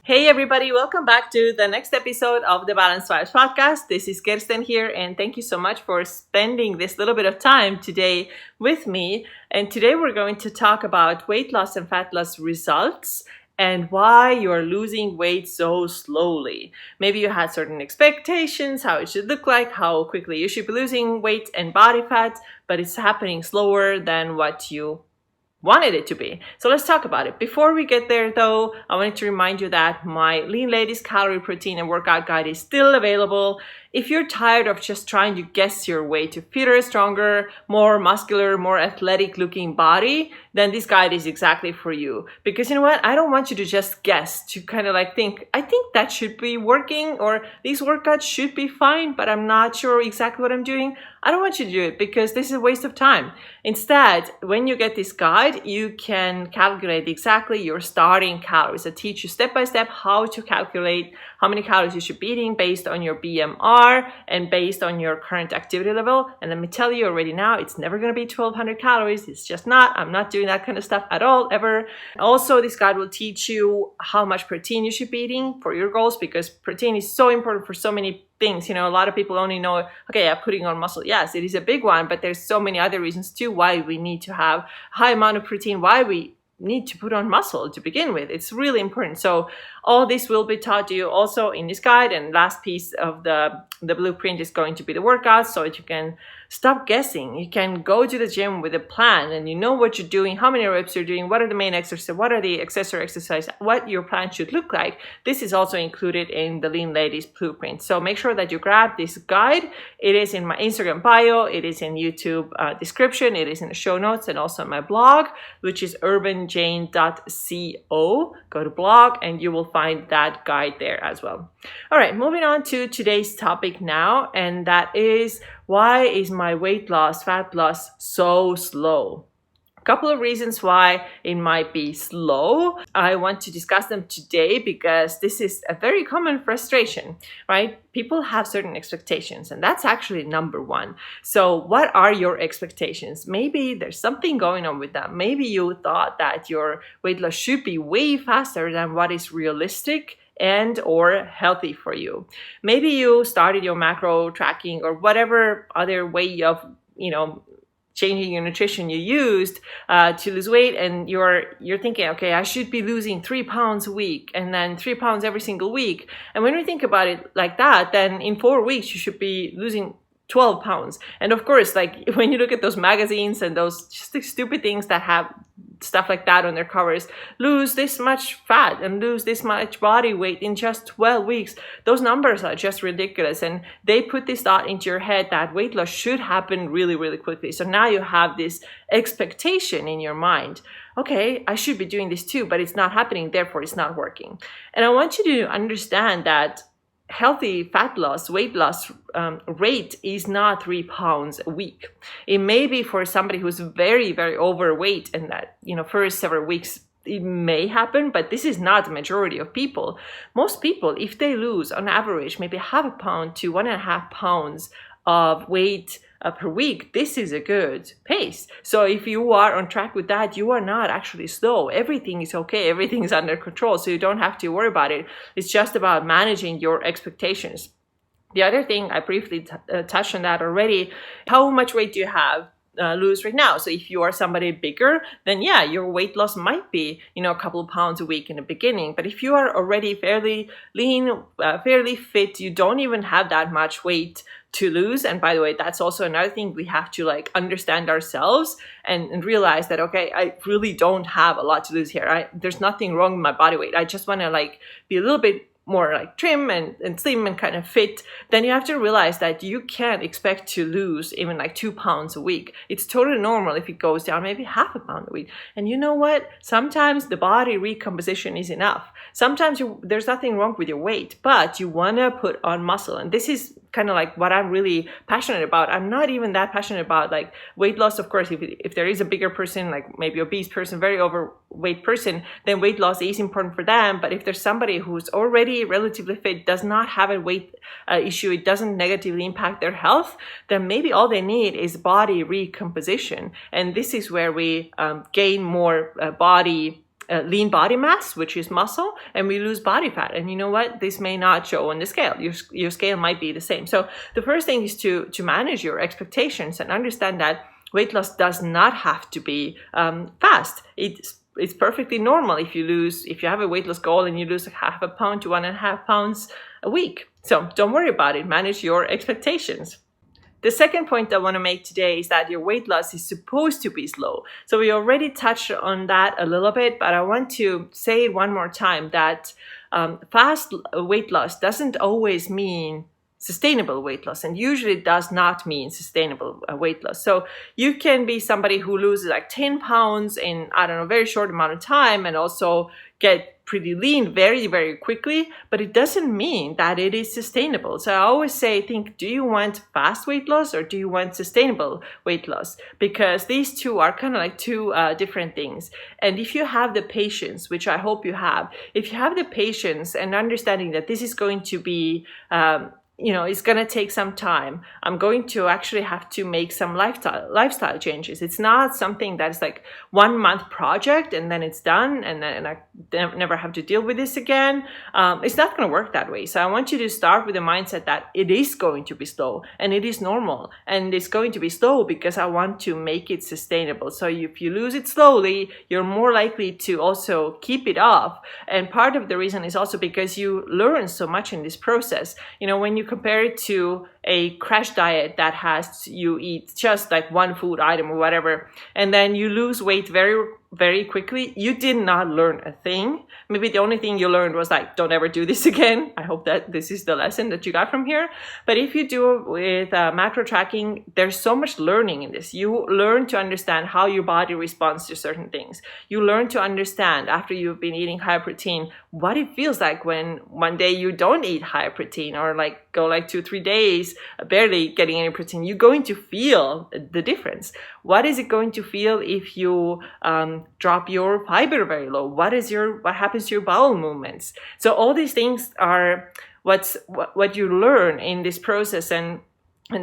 Hey everybody, welcome back to the next episode of the Balanced Vibes podcast. This is Kirsten here, and thank you so much for spending this little bit of time today with me. And today we're going to talk about weight loss and fat loss results and why you're losing weight so slowly. Maybe you had certain expectations, how it should look like, how quickly you should be losing weight and body fat, but it's happening slower than what you wanted it to be. So let's talk about it. Before we get there though, I wanted to remind you that my Lean Ladies Calorie, Protein, and Workout Guide is still available. If you're tired of just trying to guess your way to fitter, stronger, more muscular, more athletic looking body, then this guide is exactly for you. Because you know what? I don't want you to just guess, to kind of like think, I think that should be working, or these workouts should be fine, but I'm not sure exactly what I'm doing. I don't want you to do it because this is a waste of time. Instead, when you get this guide, you can calculate exactly your starting calories. I teach you step by step how to calculate how many calories you should be eating based on your BMR and based on your current activity level. And let me tell you already now, it's never going to be 1200 calories. It's just not. I'm not doing that kind of stuff at all, ever. Also, this guide will teach you how much protein you should be eating for your goals, because protein is so important for so many things. You know, a lot of people only know, okay, yeah, putting on muscle. Yes, it is a big one, but there's so many other reasons too why we need to have a high amount of protein, why we need to put on muscle to begin with. It's really important. So all this will be taught to you also in this guide. And last piece of the blueprint is going to be the workouts, so that you can stop guessing. You can go to the gym with a plan and you know what you're doing, how many reps you're doing, what are the main exercises, what are the accessory exercises, what your plan should look like. This is also included in the Lean Ladies blueprint. So make sure that you grab this guide. It is in my Instagram bio, it is in YouTube description, it is in the show notes, and also on my blog, which is urbanjane.co. Go to blog and you will find that guide there as well. All right, moving on to today's topic now, and that is, why is my weight loss, fat loss so slow? A couple of reasons why it might be slow. I want to discuss them today because this is a very common frustration, right? People have certain expectations, and that's actually number one. So what are your expectations? Maybe there's something going on with that. Maybe you thought that your weight loss should be way faster than what is realistic and or healthy for you. Maybe you started your macro tracking or whatever other way of, changing your nutrition you used to lose weight, and you're thinking, okay, I should be losing 3 pounds a week and then 3 pounds every single week. And when we think about it like that, then in 4 weeks you should be losing 12 pounds. And of course, like when you look at those magazines and those just stupid things that have stuff like that on their covers, lose this much fat and lose this much body weight in just 12 weeks. Those numbers are just ridiculous. And they put this thought into your head that weight loss should happen really, really quickly. So now you have this expectation in your mind. Okay, I should be doing this too, but it's not happening. Therefore, it's not working. And I want you to understand that healthy fat loss, weight loss rate is not 3 pounds a week. It may be for somebody who's very, very overweight, and that, first several weeks it may happen, but this is not the majority of people. Most people, if they lose on average maybe half a pound to 1.5 pounds of weight per week, this is a good pace. So if you are on track with that, you are not actually slow. Everything is okay. Everything is under control. So you don't have to worry about it. It's just about managing your expectations. The other thing, I briefly touched on that already. How much weight do you have? Lose right now? So if you are somebody bigger, then yeah, your weight loss might be, a couple of pounds a week in the beginning. But if you are already fairly lean, fairly fit, you don't even have that much weight to lose. And by the way, that's also another thing we have to understand ourselves and realize that, okay, I really don't have a lot to lose here. There's nothing wrong with my body weight. I just want to be a little bit more trim and slim and kind of fit. Then you have to realize that you can't expect to lose even 2 pounds a week. It's totally normal if it goes down maybe half a pound a week. And you know what? Sometimes the body recomposition is enough. Sometimes there's nothing wrong with your weight, but you want to put on muscle. And this is kind of what I'm really passionate about. I'm not even that passionate about weight loss. Of course, if there is a bigger person, maybe obese person, very overweight person, then weight loss is important for them. But if there's somebody who's already relatively fit, does not have a weight issue, it doesn't negatively impact their health, then maybe all they need is body recomposition. And this is where we gain more body lean body mass, which is muscle, and we lose body fat. And you know what? This may not show on the scale. Your scale might be the same. So the first thing is to manage your expectations and understand that weight loss does not have to be fast. It's perfectly normal if you have a weight loss goal and you lose like 0.5 pound to 1.5 pounds a week. So don't worry about it. Manage your expectations. The second point I want to make today is that your weight loss is supposed to be slow. So we already touched on that a little bit, but I want to say it one more time that fast weight loss doesn't always mean sustainable weight loss, and usually does not mean sustainable weight loss. So you can be somebody who loses like 10 pounds in, I don't know, a very short amount of time and also get pretty lean very, very quickly, but it doesn't mean that it is sustainable. So I always say, do you want fast weight loss or do you want sustainable weight loss? Because these two are kind of like two different things. And if you have the patience, which I hope you have, if you have the patience and understanding that this is going to be it's going to take some time. I'm going to actually have to make some lifestyle changes. It's not something that's like 1 month project and then it's done and I never have to deal with this again. It's not going to work that way. So I want you to start with the mindset that it is going to be slow and it is normal, and it's going to be slow because I want to make it sustainable. So if you lose it slowly, you're more likely to also keep it off. And part of the reason is also because you learn so much in this process. When you compare it to a crash diet that has you eat just like one food item or whatever, and then you lose weight very, very quickly, you did not learn a thing. Maybe the only thing you learned was like, don't ever do this again. I hope that this is the lesson that you got from here. But if you do it with macro tracking, there's so much learning in this. You learn to understand how your body responds to certain things. You learn to understand, after you've been eating high protein, what it feels like when one day you don't eat high protein, or like go like 2-3 days barely getting any protein. You're going to feel the difference. What is it going to feel if you drop your fiber very low? What happens to your bowel movements? So all these things are what you learn in this process, and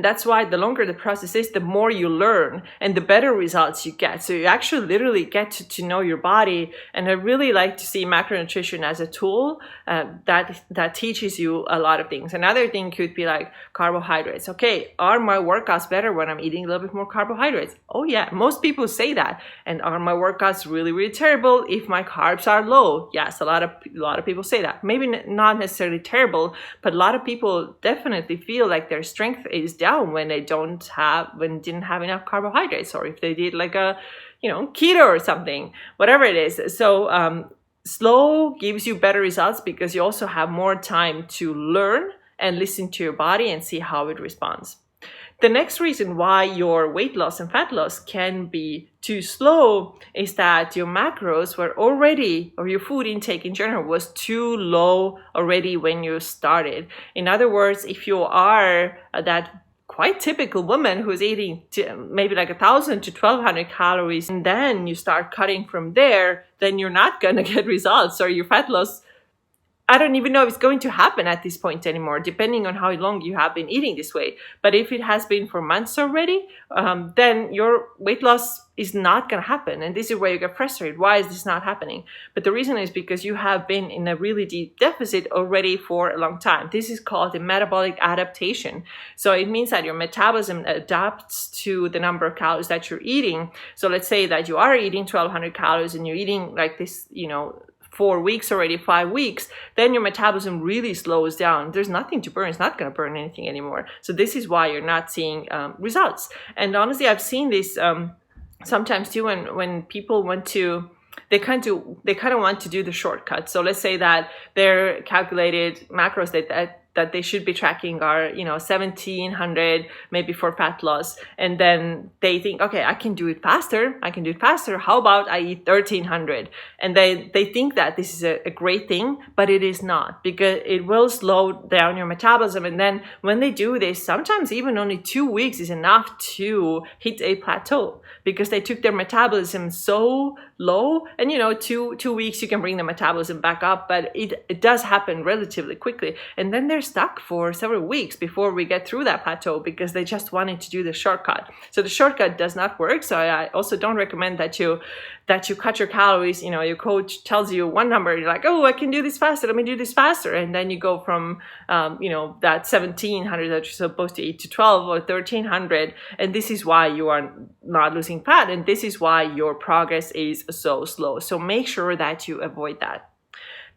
that's why the longer the process is, the more you learn and the better results you get. So you actually literally get to know your body. And I really like to see macronutrition as a tool that teaches you a lot of things. Another thing could be like carbohydrates. Okay, are my workouts better when I'm eating a little bit more carbohydrates? Oh yeah, most people say that. And are my workouts really, really terrible if my carbs are low? Yes, a lot of people say that. Maybe not necessarily terrible, but a lot of people definitely feel like their strength is down when they didn't have enough carbohydrates, or if they did like a keto or something, whatever it is. So slow gives you better results because you also have more time to learn and listen to your body and see how it responds. The next reason why your weight loss and fat loss can be too slow is that your macros were already, or your food intake in general, was too low already when you started. In other words, if you are that quite typical woman who's eating maybe like 1,000 to 1,200 calories, and then you start cutting from there, then you're not going to get results, or your fat loss, I don't even know if it's going to happen at this point anymore, depending on how long you have been eating this way. But if it has been for months already, then your weight loss is not going to happen. And this is where you get frustrated. Why is this not happening? But the reason is because you have been in a really deep deficit already for a long time. This is called the metabolic adaptation. So it means that your metabolism adapts to the number of calories that you're eating. So let's say that you are eating 1,200 calories and you're eating like this, 4 weeks already, 5 weeks, then your metabolism really slows down. There's nothing to burn. It's not going to burn anything anymore. So this is why you're not seeing results. And honestly, I've seen this sometimes too when people want to, they kind of want to do the shortcut. So let's say that their calculated macros that they should be tracking are 1,700 maybe for fat loss, and then they think, okay, I can do it faster. How about I eat 1,300? And they think that this is a great thing, but it is not, because it will slow down your metabolism. And then when they do this, sometimes even only 2 weeks is enough to hit a plateau, because they took their metabolism so low. And 2 weeks you can bring the metabolism back up, but it does happen relatively quickly. And then they're we're stuck for several weeks before we get through that plateau because they just wanted to do the shortcut. So the shortcut does not work. So I also don't recommend that you cut your calories. Your coach tells you one number, you're like, oh, I can do this faster, let me do this faster, and then you go from that 1700 that you're supposed to eat to 12 or 1300, and this is why you are not losing fat, and this is why your progress is so slow. So make sure that you avoid that.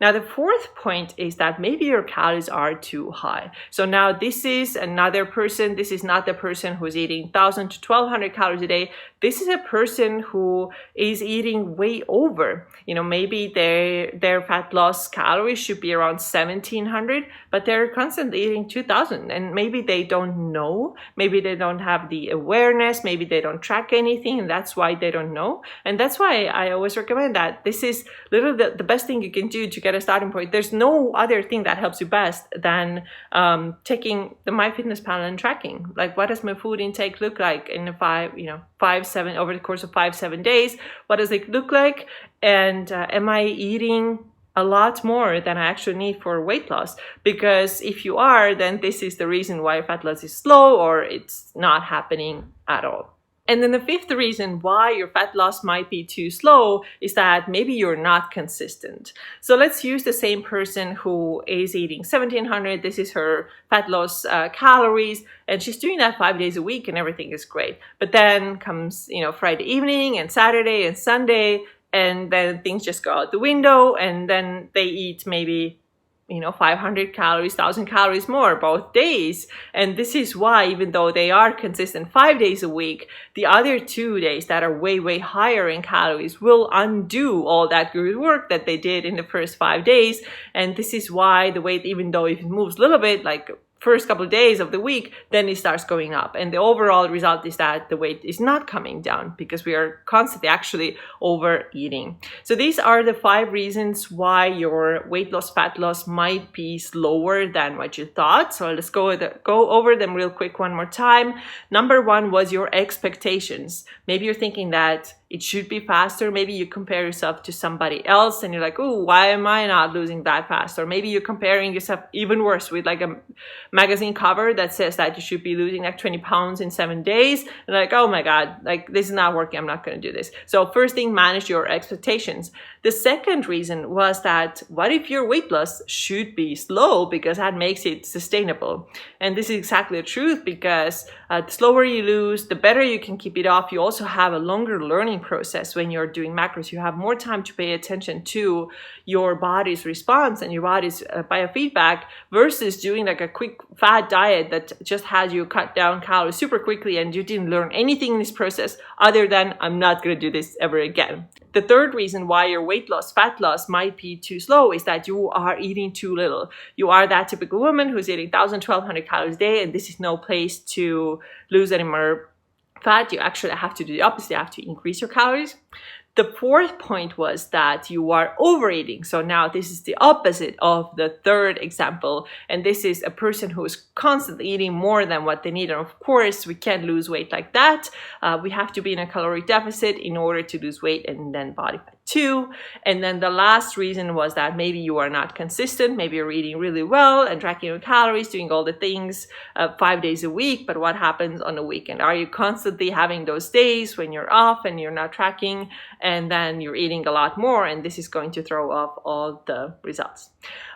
Now, the fourth point is that maybe your calories are too high. So now this is another person. This is not the person who's eating 1,000 to 1,200 calories a day. This is a person who is eating way over. Maybe their fat loss calories should be around 1,700, but they're constantly eating 2,000. And maybe they don't know. Maybe they don't have the awareness. Maybe they don't track anything, and that's why they don't know. And that's why I always recommend that this is literally the best thing you can do to get a starting point. There's no other thing that helps you best than taking the MyFitnessPal and tracking. Like, what does my food intake look like in over the course of 5-7 days? What does it look like? And am I eating a lot more than I actually need for weight loss? Because if you are, then this is the reason why fat loss is slow or it's not happening at all. And then the fifth reason why your fat loss might be too slow is that maybe you're not consistent. So let's use the same person who is eating 1,700. This is her fat loss calories, and she's doing that 5 days a week, and everything is great. But then comes, Friday evening and Saturday and Sunday, and then things just go out the window, and then they eat maybe 500 calories, 1,000 calories more both days. And this is why, even though they are consistent 5 days a week, the other 2 days that are way, way higher in calories will undo all that good work that they did in the first 5 days. And this is why the weight, even though if it moves a little bit, like first couple of days of the week, then it starts going up. And the overall result is that the weight is not coming down because we are constantly actually overeating. So these are the 5 reasons why your weight loss, fat loss might be slower than what you thought. So let's go over them real quick one more time. Number 1 was your expectations. Maybe you're thinking that it should be faster. Maybe you compare yourself to somebody else and you're like, oh, why am I not losing that fast? Or maybe you're comparing yourself even worse with like a magazine cover that says that you should be losing like 20 pounds in 7 days. And like, oh my God, like this is not working. I'm not going to do this. So first thing, manage your expectations. The second reason was that what if your weight loss should be slow because that makes it sustainable? And this is exactly the truth because the slower you lose, the better you can keep it off. You also have a longer learning process when you're doing macros. You have more time to pay attention to your body's response and your body's biofeedback versus doing like a quick fad diet that just has you cut down calories super quickly and you didn't learn anything in this process other than I'm not going to do this ever again. The third reason why your weight loss, fat loss might be too slow is that you are eating too little. You are that typical woman who's eating 1,000, 1,200 calories a day, and this is no place to lose any more fat. You actually have to do the opposite. You have to increase your calories. The fourth point was that you are overeating. So now this is the opposite of the third example. And this is a person who is constantly eating more than what they need. And of course, we can't lose weight like that. We have to be in a caloric deficit in order to lose weight and then body fat too. And then the last reason was that maybe you are not consistent. Maybe you're eating really well and tracking your calories, doing all the things 5 days a week. But what happens on the weekend? Are you constantly having those days when you're off and you're not tracking? And then you're eating a lot more, and this is going to throw off all the results.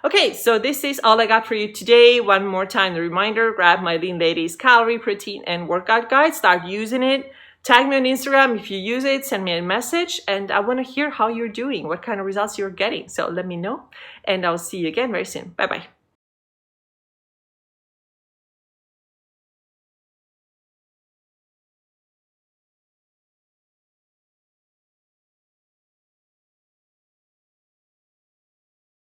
Okay, so this is all I got for you today. One more time, the reminder, grab my Lean Ladies calorie, protein, and workout guide. Start using it. Tag me on Instagram if you use it. Send me a message, and I want to hear how you're doing, what kind of results you're getting. So let me know, and I'll see you again very soon. Bye-bye.